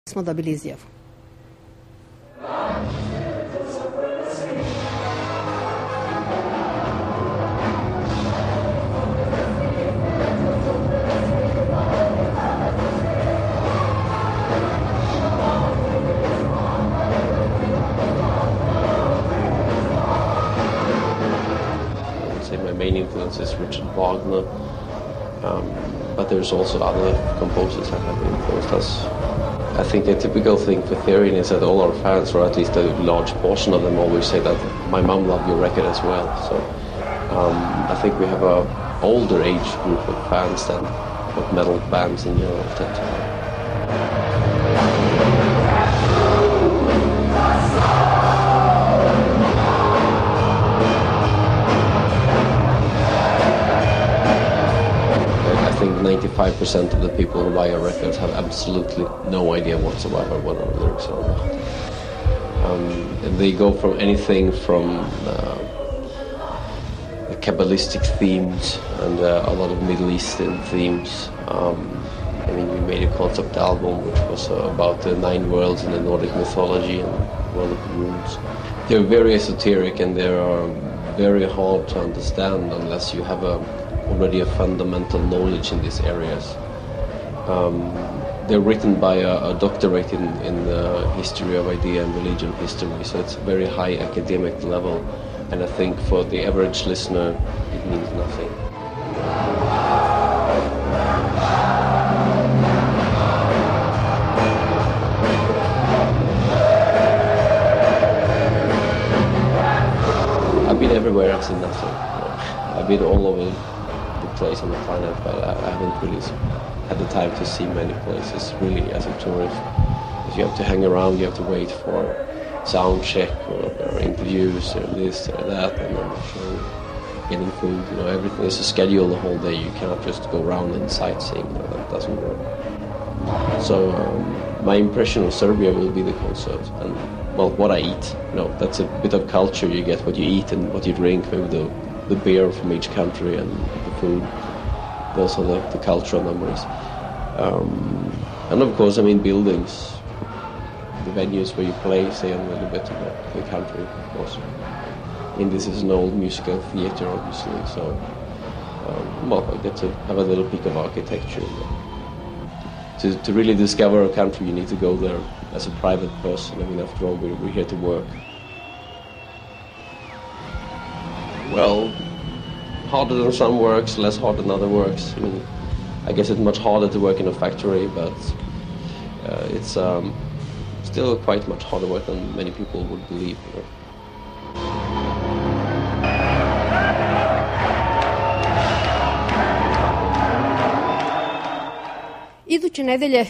smo dobili izjavu. My main influence is Richard Wagner, but there's also other composers that have influenced us. I think the typical thing for Therion is that all our fans, or at least a large portion of them, always say that my mom loved your record as well. So I think we have a older age group of fans than what metal bands in general tend to have. I think 95% of the people who buy our records have absolutely no idea whatsoever what our lyrics are about. And they go from anything from Kabbalistic themes and a lot of Middle Eastern themes. I mean, we made a concept album which was about the 9 worlds in the Nordic mythology and World of the Runes. They're very esoteric and they are very hard to understand unless you have already a fundamental knowledge in these areas. They're written by a doctorate in the history of idea and religion history, so it's a very high academic level, and I think for the average listener it means nothing. I've been everywhere, I've seen nothing. I've been all over place on the planet, but I haven't really had the time to see many places really as a tourist. Because you have to hang around, you have to wait for sound check or interviews or this or that, and then show, getting food, you know, everything is a schedule the whole day. You cannot just go around and sightseeing, you know, that doesn't work. So my impression of Serbia will be the concert and, well, what I eat. You know, that's a bit of culture. You get what you eat and what you drink, maybe the beer from each country and the food. Those are the cultural memories. And of course, I mean, buildings, the venues where you play say a little bit about the country, of course. I mean, this is an old musical theater, obviously, so well, I get to have a little peek of architecture. To really discover a country, you need to go there as a private person. I mean, after all, we're here to work. Well, harder than some works, less hard than other works. I mean, I guess it's much harder to work in a factory, but it's still quite much harder work than many people would believe. You know? Iduće nedelje